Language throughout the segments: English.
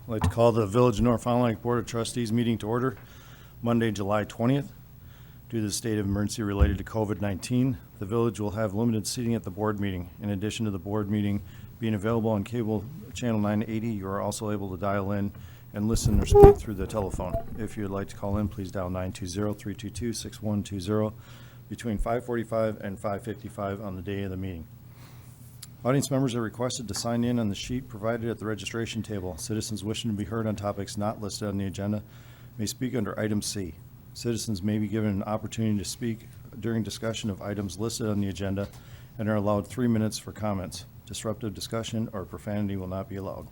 I'd like to call the Village of North Fond du Lac Board of Trustees meeting to order Monday, July 20th. Due to the state of emergency related to COVID-19, the village will have limited seating at the board meeting. In addition to the board meeting being available on cable channel 980, you are also able to dial in and listen or speak through the telephone. If you would like to call in, please dial 920-322-6120 between 5:45 and 5:55 on the day of the meeting. Audience members are requested to sign in on the sheet provided at the registration table. Citizens wishing to be heard on topics not listed on the agenda may speak under item C. Citizens may be given an opportunity to speak during discussion of items listed on the agenda and are allowed 3 minutes for comments. Disruptive discussion or profanity will not be allowed.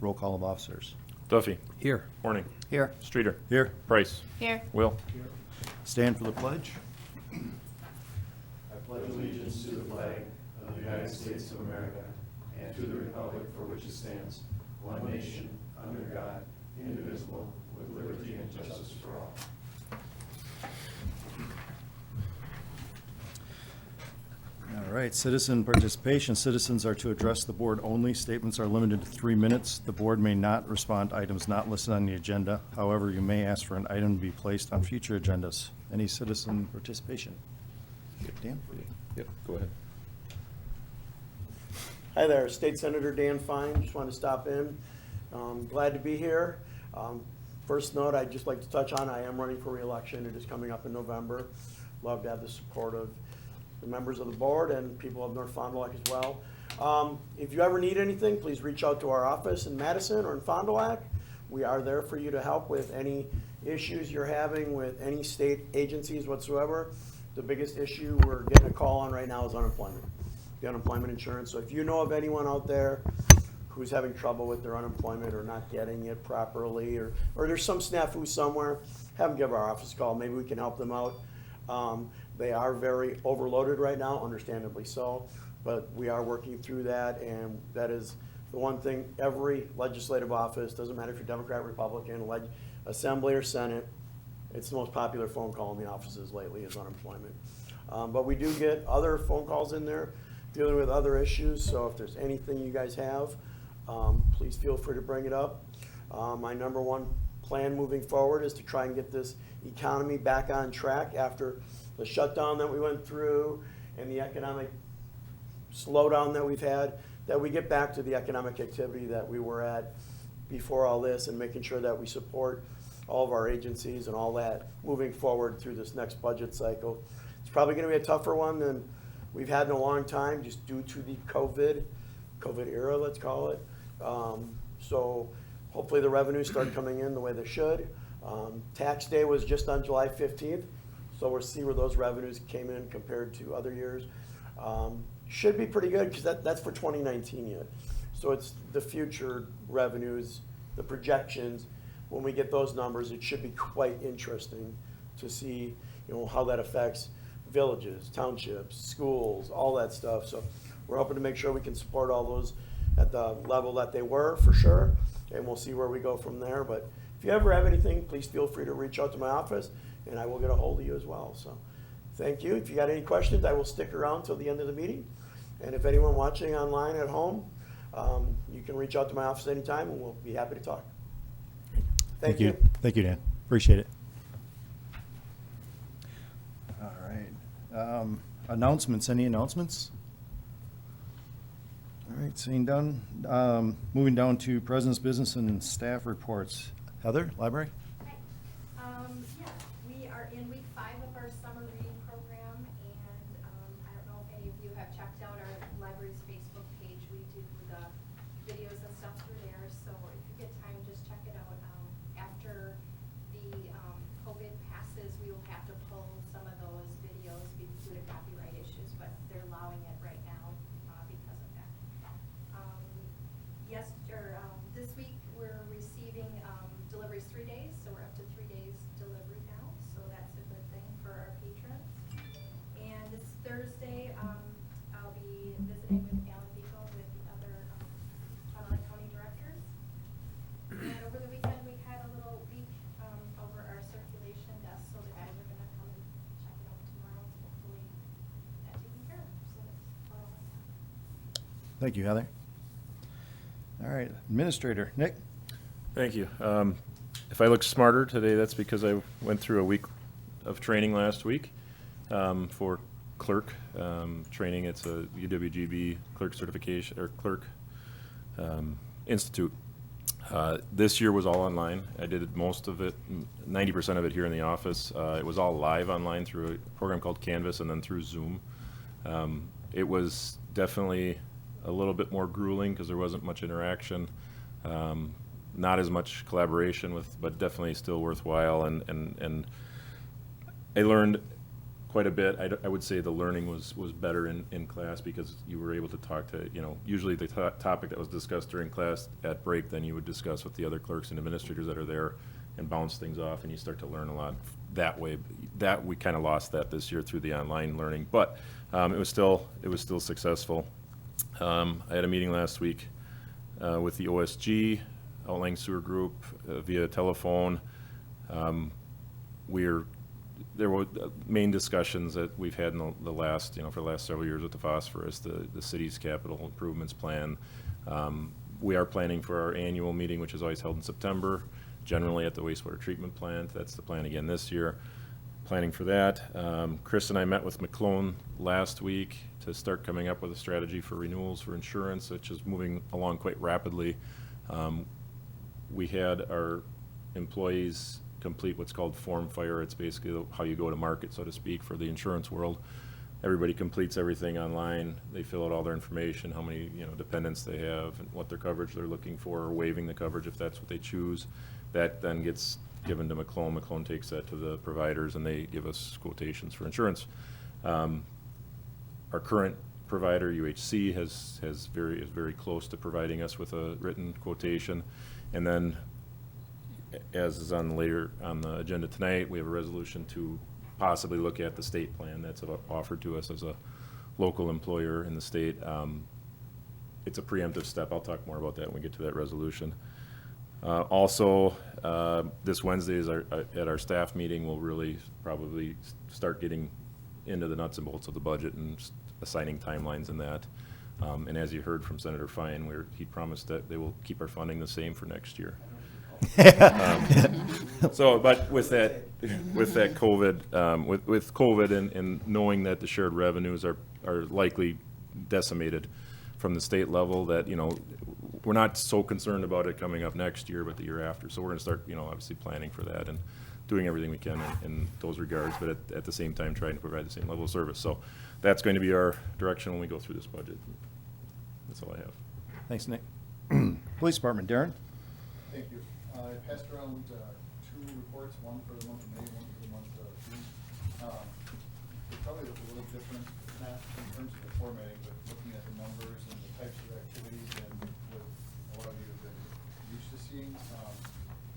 Roll call of officers. Duffy. Here. Horning. Here. Streeter. Here. Price. Here. Will. Stand for the pledge. I pledge allegiance to the flag of the United States of America and to the republic for which it stands, one nation, under God, indivisible, with liberty and justice for all. All right, citizen participation. Citizens are to address the board only. Statements are limited to 3 minutes. The board may not respond to items not listed on the agenda. However, you may ask for an item to be placed on future agendas. Any citizen participation? Dan? Yep, go ahead. Hi there, State Senator Dan Fine. Just wanted to stop in. Glad to be here. First note, I'd just like to touch on, I am running for re-election. It is coming up in November. Love to have the support of the members of the board and people of North Fond du Lac as well. If you ever need anything, please reach out to our office in Madison or in Fond du Lac. We are there for you to help with any issues you're having with any state agencies whatsoever. The biggest issue we're getting a call on right now is unemployment, the unemployment insurance. So if you know of anyone out there who's having trouble with their unemployment or not getting it properly, or there's some snafu somewhere, have them give our office a call. Maybe we can help them out. They are very overloaded right now, understandably so, but we are working through that, and that is the one thing every legislative office, doesn't matter if you're Democrat, Republican, Assembly or Senate, it's the most popular phone call in the offices lately is unemployment. But we do get other phone calls in there dealing with other issues, so if there's anything you guys have, please feel free to bring it up. My number one plan moving forward is to try and get this economy back on track after the shutdown that we went through and the economic slowdown that we've had, that we get back to the economic activity that we were at before all this, and making sure that we support all of our agencies and all that moving forward through this next budget cycle. It's probably going to be a tougher one than we've had in a long time, just due to the COVID era, let's call it. So hopefully the revenues start coming in the way they should. Tax day was just on July 15th, so we'll see where those revenues came in compared to other years. Should be pretty good because that's for 2019 yet. So it's the future revenues, the projections. When we get those numbers, it should be quite interesting to see, how that affects villages, townships, schools, all that stuff. So we're hoping to make sure we can support all those at the level that they were, for sure, and we'll see where we go from there. But if you ever have anything, please feel free to reach out to my office, and I will get a hold of you as well. So thank you. If you got any questions, I will stick around till the end of the meeting. And if anyone watching online at home, you can reach out to my office anytime, and we'll be happy to talk. Thank you. Thank you, Dan. Appreciate it. All right. Announcements. Any announcements? All right, seeing done. Moving down to President's Business and Staff Reports. Heather, Library? Hi. Yeah, we are in week 5 of our summer reading program, and I don't know if any of you have checked out our library's Facebook page. We do the videos and stuff through there, so if you get time, just check it out. After the COVID passes, we will have to pull some of those videos due to copyright issues, but they're allowing it right now because of that. This week we're receiving deliveries 3 days, so we're up to 3 days delivery now, so that's a good thing for our patrons. And this Thursday, I'll be visiting with Alan Vico with the other Fond du Lac County directors. And over the weekend we had a little week over our circulation desk, so the guys are going to come and check it out tomorrow, hopefully that taken care of. So that's all I have. Thank you, Heather. All right, Administrator, Nick? Thank you. If I look smarter today, that's because I went through a week of training last week for clerk training. It's a UWGB clerk certification or clerk institute. This year was all online. I did most of it, 90% of it here in the office. It was all live online through a program called Canvas and then through Zoom. It was definitely a little bit more grueling because there wasn't much interaction. Not as much collaboration with, but definitely still worthwhile. And I learned quite a bit. I would say the learning was better in class because you were able to talk to, usually the topic that was discussed during class at break, then you would discuss with the other clerks and administrators that are there and bounce things off, and you start to learn a lot that way. That we kind of lost that this year through the online learning, but it was still successful. I had a meeting last week with the OSG, Outlying Sewer Group, via telephone. There were main discussions that we've had in the last, for the last several years with the phosphorus, the city's capital improvements plan. We are planning for our annual meeting, which is always held in September, generally at the wastewater treatment plant. That's the plan again this year. Planning for that. Chris and I met with McClone last week to start coming up with a strategy for renewals for insurance, which is moving along quite rapidly. We had our employees complete what's called Form Fire. It's basically how you go to market, so to speak, for the insurance world. Everybody completes everything online. They fill out all their information, how many dependents they have, and what their coverage they're looking for, or waiving the coverage if that's what they choose. That then gets given to McClone. McClone takes that to the providers, and they give us quotations for insurance. Our current provider, UHC, is very close to providing us with a written quotation, and then, as is on the agenda tonight, we have a resolution to possibly look at the state plan that's offered to us as a local employer in the state. It's a preemptive step. I'll talk more about that when we get to that resolution. Also, this Wednesday is at our staff meeting. We'll really probably start getting into the nuts and bolts of the budget and assigning timelines in that. And as you heard from Senator Fine, he promised that they will keep our funding the same for next year. But with that COVID, with COVID and knowing that the shared revenues are likely decimated from the state level, that we're not so concerned about it coming up next year, but the year after. So we're going to start, obviously planning for that and doing everything we can in those regards, but at the same time trying to provide the same level of service. So that's going to be our direction when we go through this budget. That's all I have. Thanks, Nick. Police Department, Darren? Thank you. I passed around two reports, one for the month of May, one for the month of June. They probably look a little different, not in terms of the formatting, but looking at the numbers and the types of activities and what a lot of you have been used to seeing.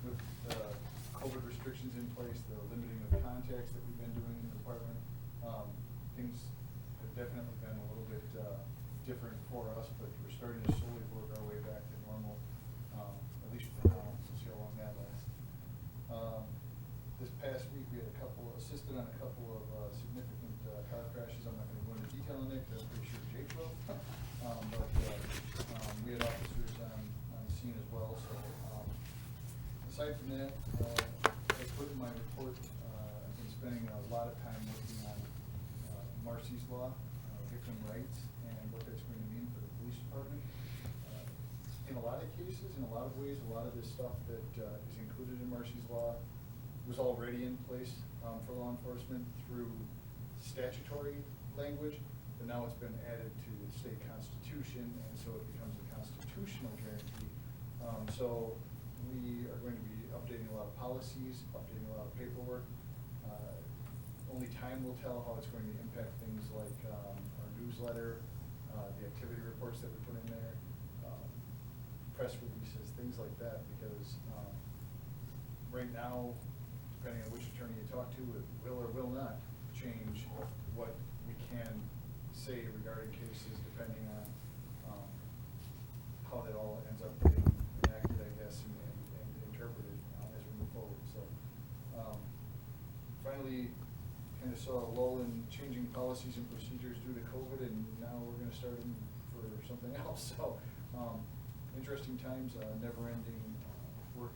With the COVID restrictions in place, the limiting of contacts that we've been doing in the department, things have definitely been a little bit different for us, but we're starting to slowly work our way back to normal, at least for now. We'll see how long that lasts. This past week, we had assisted on a couple of significant car crashes. I'm not going to go into detail on it, because I'm pretty sure Jake will. But we had officers on the scene as well. So aside from that, I put in my report, I've been spending a lot of time working on Marcy's Law, victim rights, and what that's going to mean for the police department. In a lot of cases, in a lot of ways, a lot of this stuff that is included in Marcy's Law was already in place for law enforcement through statutory language, but now it's been added to the state constitution, and so it becomes a constitutional guarantee. So we are going to be updating a lot of policies, updating a lot of paperwork. Only time will tell how it's going to impact things like our newsletter, the activity reports that we put in there, press releases, things like that, because right now, depending on which attorney you talk to, it will or will not change what we can say regarding cases, depending on how that all ends up getting enacted, I guess, and interpreted as we move forward. So finally, kind of saw a lull in changing policies and procedures due to COVID, and now we're going to start in for something else. So interesting times, never-ending work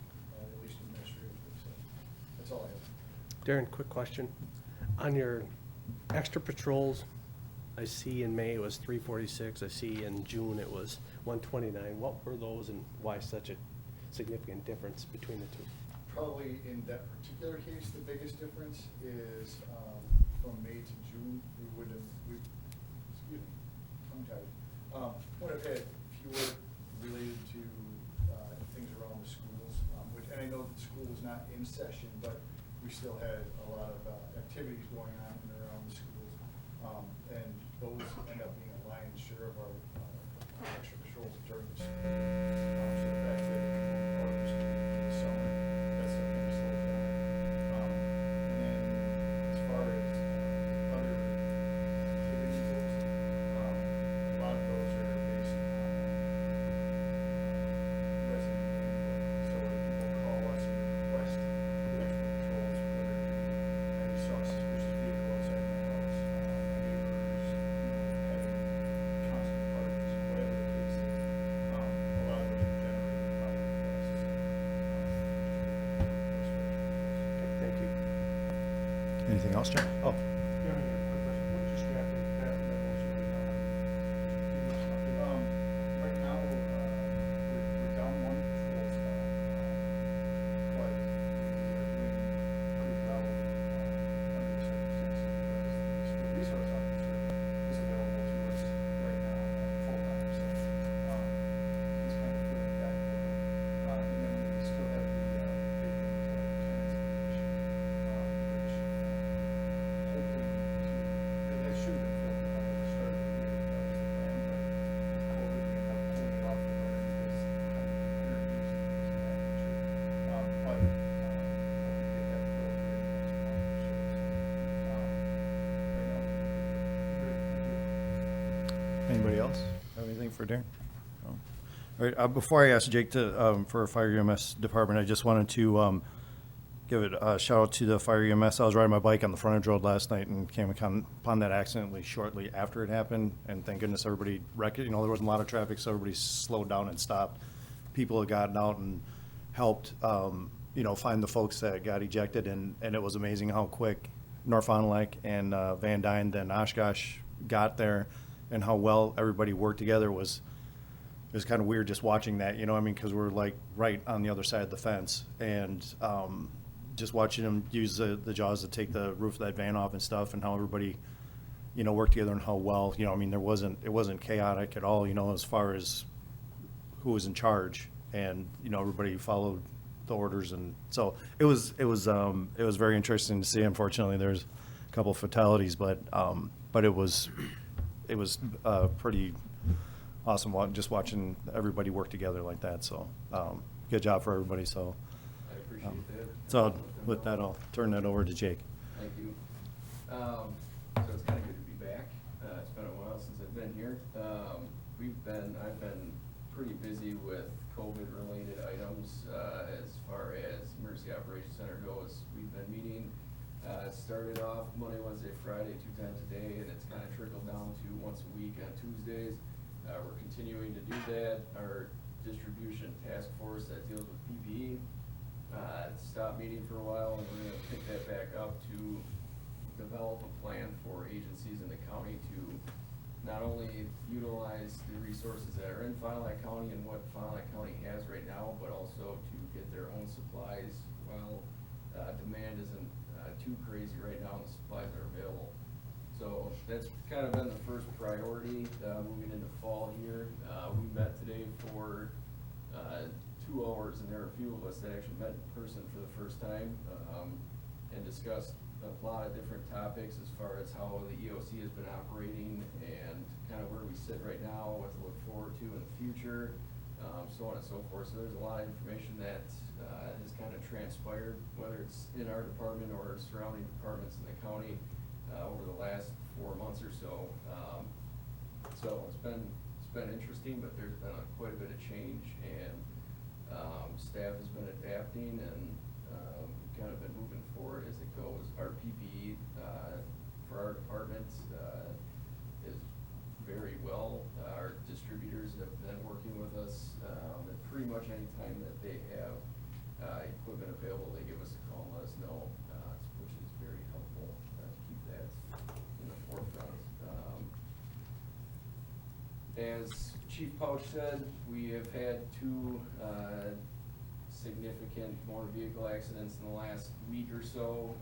That's all I have. Darren, quick question. On your extra patrols, I see in May it was 346, I see in June it was 129. What were those and why such a significant difference between the two? Probably in that particular case, the biggest difference is from May to June, excuse me, tongue-tied, would have had fewer related to things around the schools, and I know that school was not in session, but we still had a lot of activities going on in and around the schools. And those end up being a lion's share of our extra patrols during the school. So the fact that people are in school in the summer, that's something we slowed down. And then as far as other activities goes, a lot of those are based on resident input. So when people call us and request the extra patrols, whether it be any saw suspicious vehicle outside my house, my neighbors, having constant parties, whatever the case is, a lot of those are generated by requests. Okay, thank you. Anything else, John? Oh, Yeah, I got a quick question. What did you scrap in that levels Right now, we're down one patrol spot, but we are doing pretty well under the circumstances because the resource officer is available to us right now full time, so he's kind of filling that role. And then we still have the vacant lieutenant's position, which hopefully that should have been filled at the start of the year. That was the plan, but with COVID, we ended up pulling it off the burner because interviews and things of that nature. But hoping to get that filled here in the next month or so. So, right now, we're good. Thank you. anybody else have anything for Darren? No? All right, before I ask Jake to, for our fire EMS department, I just wanted to give it a shout out to the fire EMS. I was riding my bike on the frontage road last night and came upon that accidentally shortly after it happened. And thank goodness everybody there wasn't a lot of traffic, so everybody slowed down and stopped. People had gotten out and helped, find the folks that got ejected. And it was amazing how quick North Fond du Lac and Van Dyne, then Oshkosh got there, and how well everybody worked together. It was kind of weird just watching that, because we're like right on the other side of the fence. And just watching them use the jaws to take the roof of that van off and stuff, and how everybody, worked together, and how well, it wasn't chaotic at all, as far as who was in charge, and, everybody followed the orders. And so it was very interesting to see. Unfortunately, there's a couple of fatalities, but it was pretty awesome just watching everybody work together like that. So good job for everybody. So I appreciate that. so with that, I'll turn that over to Jake. Thank you. So it's kind of good to be back. It's been a while since I've been here. I've been pretty busy with COVID-related items as far as Emergency Operations Center goes. We've been meeting. It started off Monday, Wednesday, Friday, 2 times a day, and it's kind of trickled down to once a week on Tuesdays. We're continuing to do that. Our distribution task force that deals with PPE stopped meeting for a while, and we're going to pick that back up to develop a plan for agencies in the county to not only utilize the resources that are in Fond du Lac County and what Fond du Lac County has right now, but also to get their own supplies while demand isn't too crazy right now and the supplies are available. So that's kind of been the first priority moving into fall here. We met today for 2 hours, and there are a few of us that actually met in person for the first time and discussed a lot of different topics as far as how the EOC has been operating and kind of where we sit right now, what to look forward to in the future, so on and so forth. So there's a lot of information that has kind of transpired, whether it's in our department or surrounding departments in the county over the last 4 months or so. So it's been interesting, but there's been quite a bit of change, and staff has been adapting and kind of been moving forward as it goes. Our PPE for our department is very well. Our distributors have been working with us, and pretty much any time that they have equipment available, they give us a call and let us know. As Chief Pouch said, we have had two significant motor vehicle accidents in the last week or so.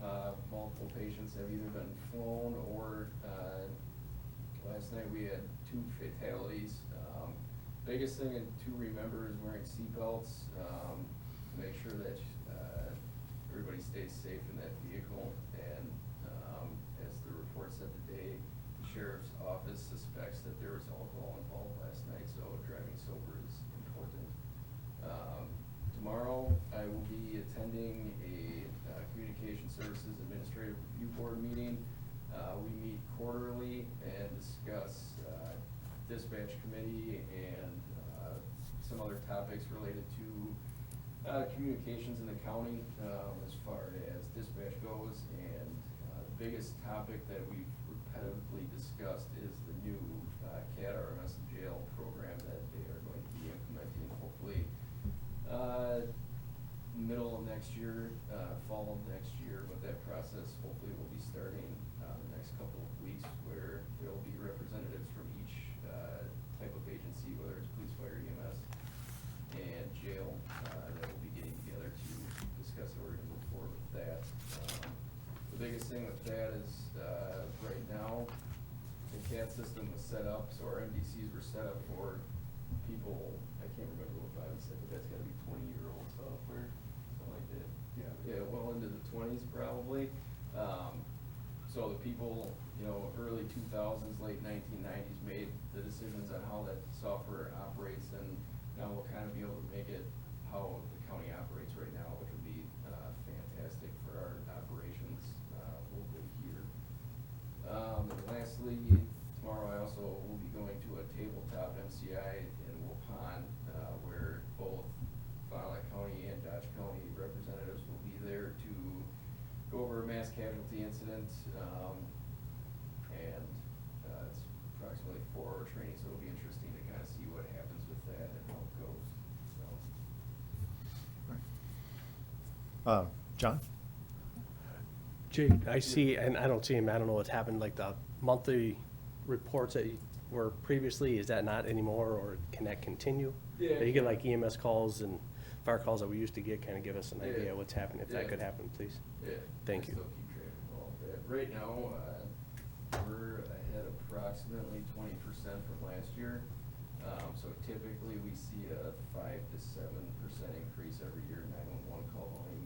Multiple patients have either been flown or last night we had 2 fatalities. Biggest thing to remember is wearing seatbelts. Make sure that everybody stays safe in that vehicle. And as the report said today, the sheriff's office suspects that there was alcohol involved last night, so driving sober is important. Tomorrow, I will be attending a Communication Services Administrative Review Board meeting. We meet quarterly and discuss dispatch committee and some other topics related to communications in the county as far as dispatch goes. And the biggest topic that we've repetitively discussed is the new CAD RMS jail program that they are going to be implementing hopefully middle of next year, fall of next year. But that process hopefully will be starting the next couple of weeks, where there will be representatives from each type of agency, whether it's police, fire, EMS, and jail, that will be getting together to discuss how we're gonna move forward with that. The biggest thing with that is, right now, the CAD system was set up, so our MDCs were set up for people, I can't remember what Bobby said, but that's gotta be 20-year-old software, something like that. Yeah, well into the 20s probably. So the people, early 2000s, late 1990s made the decisions on how that software operates, and now we'll kind of be able to make it how the county operates right now, which would be fantastic for our operations locally here. And lastly, tomorrow I also will be going to a tabletop MCI in Waupun, where both Fond du Lac County and Dodge County representatives will be there to go over a mass casualty incident. And it's approximately 4-hour training, so it'll be interesting to kind of see what happens with that and how it goes. So. John? Jake, I see, and I don't see him, I don't know what's happened, like the monthly reports that were previously, is that not anymore, or can that continue? Yeah. You get like EMS calls and fire calls that we used to get, kind of give us an idea Yeah. of what's happening, if that Yeah. could happen, please. Yeah. Thank I you. still keep track of all of that. Right now, we're ahead approximately 20% from last year. So typically we see a 5 to 7% increase every year in 911 call volume.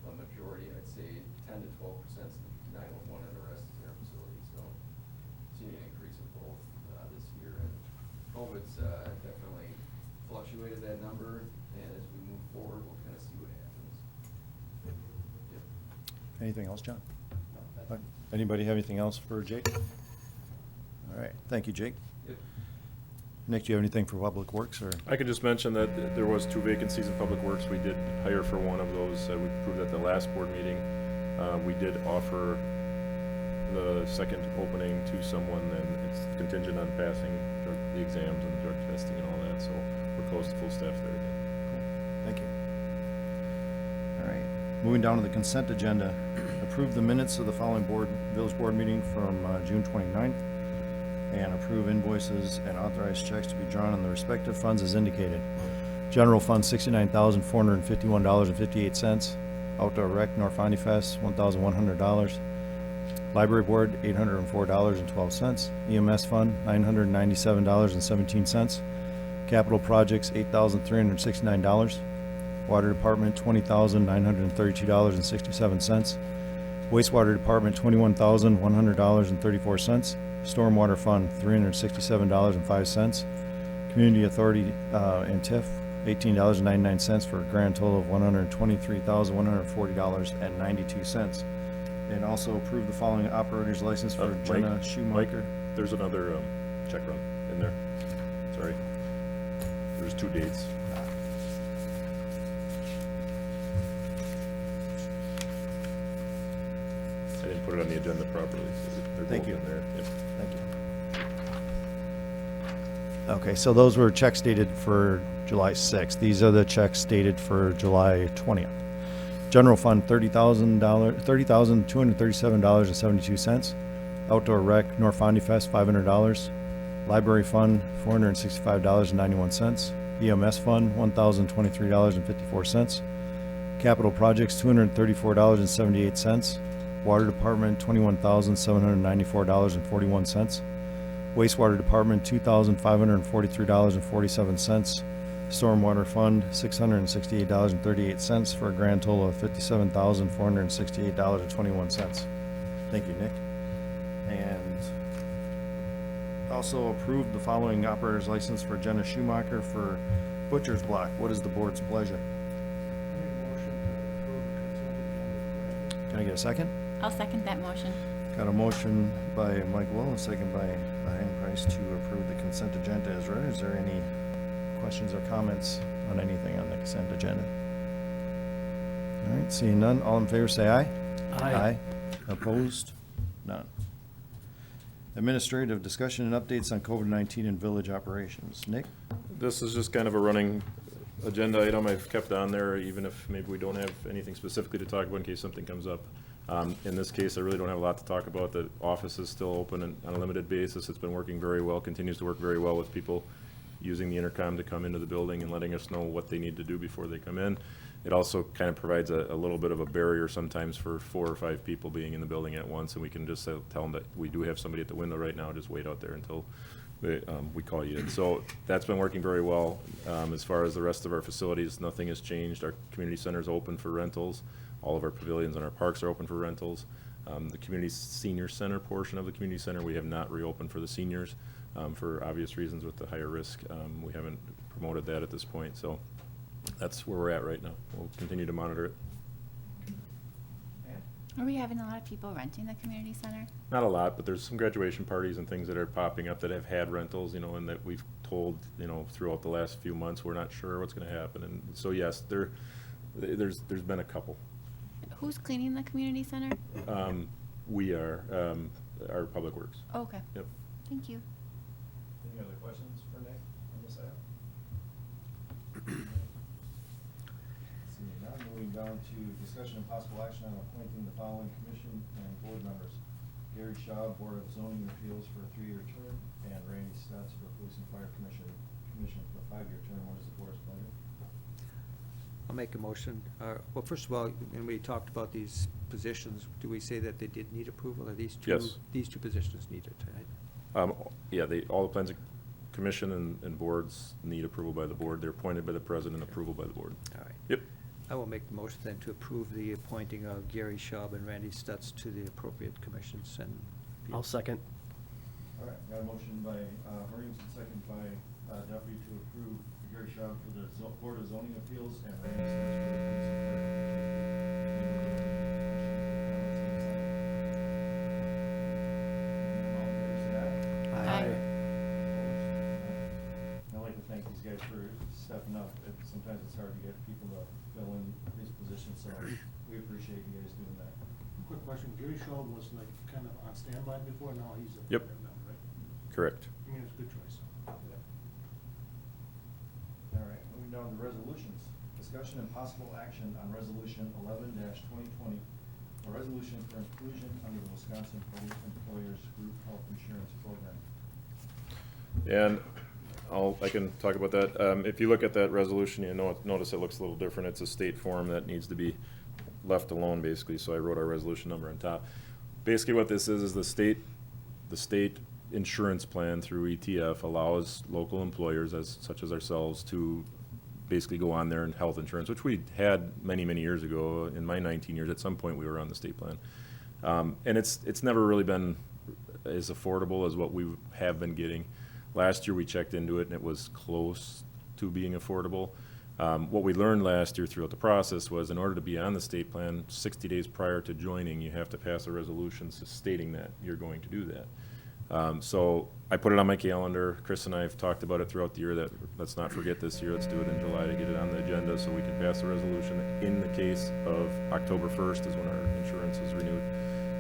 A majority, I'd say 10 to 12% is 911 and the rest is in our facility. So seeing an increase in both this year, and COVID's definitely fluctuated that number. And as we move forward, we'll kind of see what happens. Yep. Anything else, John? No, that's- Anybody have anything else for Jake? All right, thank you, Jake. Yep. Nick, do you have anything for Public Works, or? I could just mention that there was 2 vacancies in Public Works. We did hire for one of those. We proved at the last board meeting. We did offer the second opening to someone, and it's contingent on passing the exams and the drug testing and all that, so we're close to full staff there again. Thank you. All right, moving down to the consent agenda. Approve the minutes of the following village board meeting from June 29th, and approve invoices and authorize checks to be drawn on the respective funds as indicated. General Fund, $69,451.58. Outdoor Rec, North Fondy Fest, $1,100. Library Board, $804.12. EMS Fund, $997.17. Capital Projects, $8,369. Water Department, $20,932.67. Wastewater Department, $21,100.34. Stormwater Fund, $367.05. Community Authority and TIF, $18.99 for a grand total of $123,140.92. And also approve the following operator's license for Mike, Jenna Schumacher. There's another check run in there. Sorry. There's 2 dates. I didn't put it on the agenda properly, so they're Thank both you. in there. Yep. Thank you. Okay, so those were checks dated for July 6th. These are the checks dated for July 20th. General Fund, $30,237.72. Outdoor Rec, North Fondy Fest, $500. Library Fund, $465.91. EMS Fund, $1,023.54. Capital Projects, $234.78. Water Department, $21,794.41. Wastewater Department, $2,543.47. Stormwater Fund, $668.38 for a grand total of $57,468.21. Thank you, Nick. And also approved the following operator's license for Jenna Schumacher for Butcher's Block. What is the board's pleasure? I make a motion to approve the consent agenda. Can I get a second? I'll second that motion. Got a motion by Mike Will, a second by Diane Price to approve the consent agenda as read. Is there any questions or comments on anything on the consent agenda? All right, seeing none, all in favor say aye. Aye. Opposed? None. Administrative discussion and updates on COVID-19 and village operations. Nick? This is just kind of a running agenda item I've kept on there, even if maybe we don't have anything specifically to talk about in case something comes up. In this case, I really don't have a lot to talk about. The office is still open on a limited basis. It's been working very well, continues to work very well with people using the intercom to come into the building and letting us know what they need to do before they come in. It also kind of provides a little bit of a barrier sometimes for 4 or 5 people being in the building at once, and we can just tell them that we do have somebody at the window right now, just wait out there until we call you in. So that's been working very well. As far as the rest of our facilities, nothing has changed. Our community center is open for rentals. All of our pavilions and our parks are open for rentals. The community senior center portion of the community center, we have not reopened for the seniors for obvious reasons with the higher risk. We haven't promoted that at this point, so that's where we're at right now. We'll continue to monitor it. Are we having a lot of people renting the community center? Not a lot, but there's some graduation parties and things that are popping up that have had rentals, you know, and that we've told, you know, throughout the last few months, we're not sure what's gonna happen. And so, yes, there's been a couple. Who's cleaning the community center? We are, our Public Works. Oh, okay. Yep. Thank you. Any other questions for Nick on this item? Seeing none, moving down to discussion and possible action on appointing the following commission and board members. Gary Shaw, Board of Zoning Appeals for a 3-year term, and Randy Stutz for Police and Fire Commission for a 5-year term. What is the board's pleasure? I'll make a motion. Well, first of all, when we talked about these positions, do we say that they did need approval, or these two? Yes. These 2 positions needed, right? Yeah, all the plans of commission and boards need approval by the board. They're appointed by the president, approval by the board. All right. Yep. I will make the motion then to approve the appointing of Gary Schaub and Randy Stutz to the appropriate commissions and. I'll second. All right, got a motion by Harding, second by Duffy to approve Gary Shaw for the Board of Zoning Appeals and Randy Stutz for the Police and Fire Commission. Aye. I'd like to thank these guys for stepping up. Sometimes it's hard to get people to fill in these positions, so we appreciate you guys doing that. Quick question, Gary Shaw was like kind of on standby before, now he's a. Yep. member, right? Correct. I mean, it's a good choice. All right, moving down to resolutions. Discussion and possible action on resolution 11-2020, a resolution for inclusion under the Wisconsin Public Employers Group Health Insurance Program. And I can talk about that. If you look at that resolution, you notice it looks a little different. It's a state form that needs to be left alone, basically, so I wrote our resolution number on top. Basically what this is the state insurance plan through ETF allows local employers, such as ourselves, to basically go on there and health insurance, which we had many, many years ago. In my 19 years, at some point we were on the state plan. And it's never really been as affordable as what we have been getting. Last year we checked into it and it was close to being affordable. What we learned last year throughout the process was in order to be on the state plan, 60 days prior to joining, you have to pass a resolution stating that you're going to do that. So I put it on my calendar. Chris and I have talked about it throughout the year that let's not forget this year. Let's do it in July to get it on the agenda so we can pass the resolution. In the case of October 1st is when our insurance is renewed,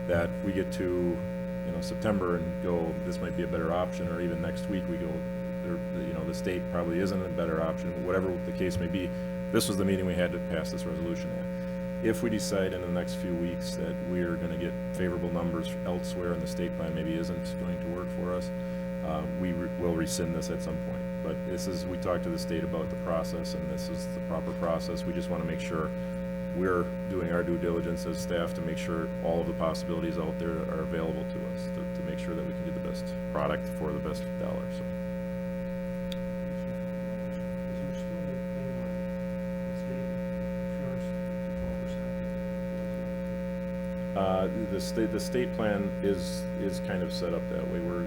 that we get to September and go, this might be a better option, or even next week we go, the state probably isn't a better option, whatever the case may be. This was the meeting we had to pass this resolution at. If we decide in the next few weeks that we are going to get favorable numbers elsewhere and the state plan maybe isn't going to work for us, will rescind this at some point. But we talked to the state about the process, and this is the proper process. We just want to make sure we're doing our due diligence as staff to make sure all of the possibilities out there are available to us, to make sure that we can get the best product for the best dollar, so. Is there still a thing where the state insurance, the 12% The state plan is kind of set up that way, where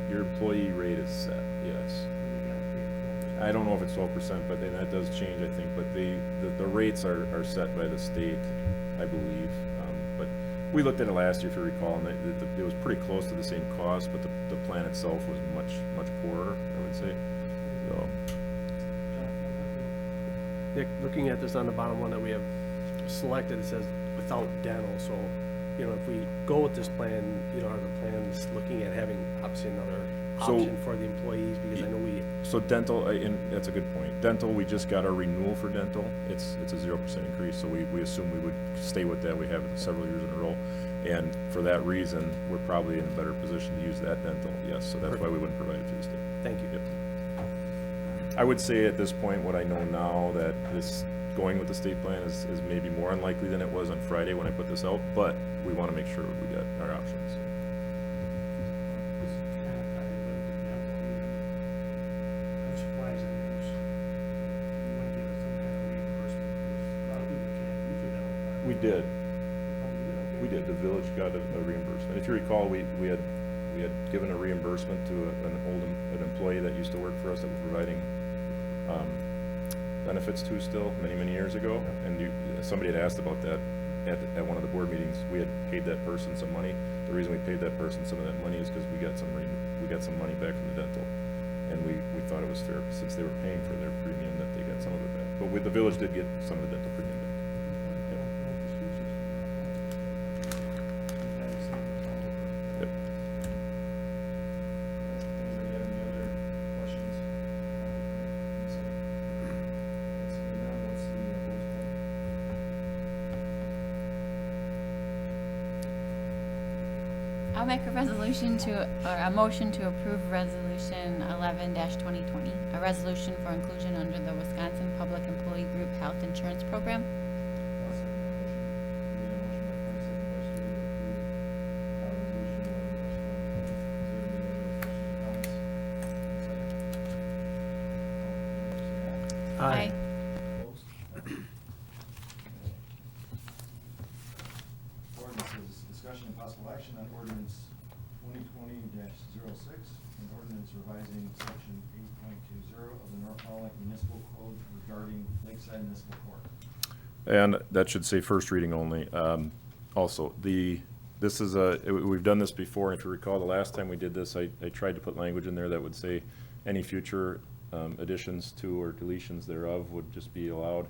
your employee rate is set, yes. I don't know if it's 12%, but then that does change, I think, but the rates are set by the state, I believe. But we looked at it last year, if you recall, and it was pretty close to the same cost, but the plan itself was much poorer, I would say, so. Nick, looking at this on the bottom one that we have selected, it says without dental, so, you know, if we go with this plan, you know, are the plans looking at having obviously another So- option for the employees, because I know So dental, and that's a good point. Dental, we just got our renewal for dental. It's a 0% increase, so we assume we would stay with that. We have it several years in a row. And for that reason, we're probably in a better position to use that dental, yes. So that's why we wouldn't provide it to the state. thank you. Yep. I would say at this point, what I know now, that this going with the state plan is maybe more unlikely than it was on Friday when I put this out, but we want to make sure we got our options. I'm surprised that there's, you want to give us some kind of reimbursement, because a lot of people can't use your dental plan. We did. Oh, you did? Okay. We did. The village got a reimbursement. If you recall, we had given a reimbursement to an employee that used to work for us that we're providing benefits to still many years ago. And somebody had asked about that at one of the board meetings. We had paid that person some money. The reason we paid that person some of that money is because we got some money back from the dental. And we thought it was fair, since they were paying for their premium, that they got some of it back. But the village did get some of the dental premium back. Yep. Anybody have any other questions? Seeing none, what's the vote count? I'll make a motion to approve resolution 11-2020, a resolution for inclusion under the Wisconsin Public Employee Group Health Insurance Program. I'll second the motion. We have a motion by Frank, second by Stu to approve, resolution 11-2020. Is there any other questions or comments? Second. All in favor, say aye. Aye. Opposed? Ordinances, discussion and possible action on ordinance 2020-06, an ordinance revising section 8.20 of the Norfolk Municipal Code regarding Lakeside Municipal Court. And that should say first reading only. Also, this is we've done this before. If you recall, the last time we did this, I tried to put language in there that would say any future additions to or deletions thereof would just be allowed.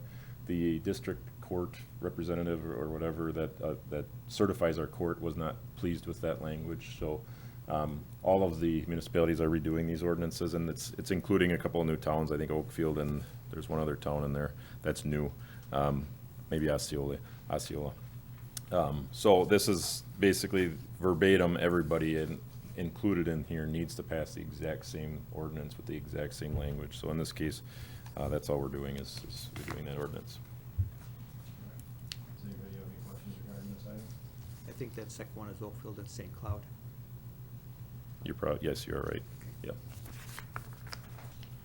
The district court representative or whatever that certifies our court was not pleased with that language. So all of the municipalities are redoing these ordinances, and it's including a couple of new towns. I think Oakfield, and there's one other town in there that's new. Maybe Osceola. So this is basically verbatim, everybody included in here needs to pass the exact same ordinance with the exact same language. So in this case, that's all we're doing is we're doing that ordinance. Does anybody have any questions regarding this item? I think that second one is Oakfield and St. Cloud. Yes, you are right. Yep.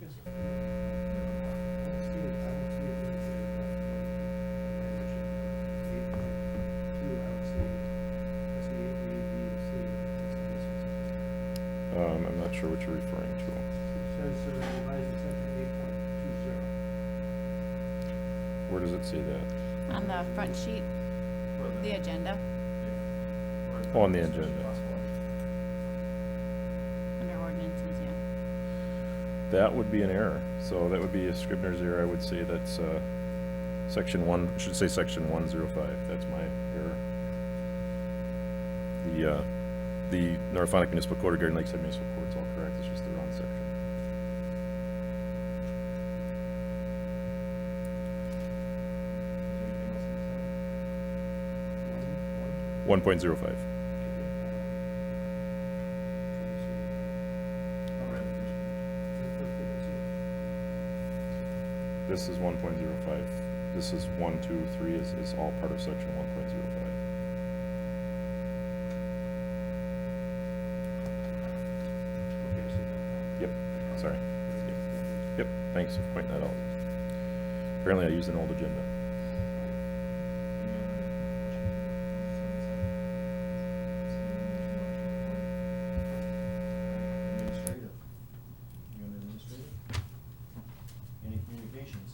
Yes. I don't see it right there. I don't see, I see A, B, and C. I'm not sure what you're referring to. It says revising section 8.20. Where does it say that? On the front sheet, the agenda, Oh, on the agenda. under ordinances, yeah. That would be an error. So that would be a Scribner's error. I would say that's section 1, should say section 105. That's my error. The Norfolk Municipal Code regarding Lakeside Municipal Court is all correct. It's just the wrong section. Anything else on this item? 1.05. This is 1.05. This is 1, 2, 3 is all part of section 1.05. Okay, I see that. Yep, sorry. Yep, thanks for pointing that out. Apparently I used an old agenda. Administrative. You on administrative? Any communications?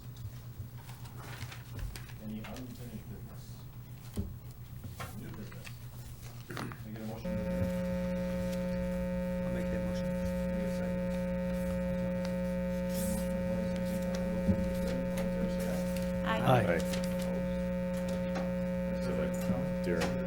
Any unfinished business? New business? Can I get a motion to adjourn? I'll make that motion. Can I get a second? Aye. Aye. Darren.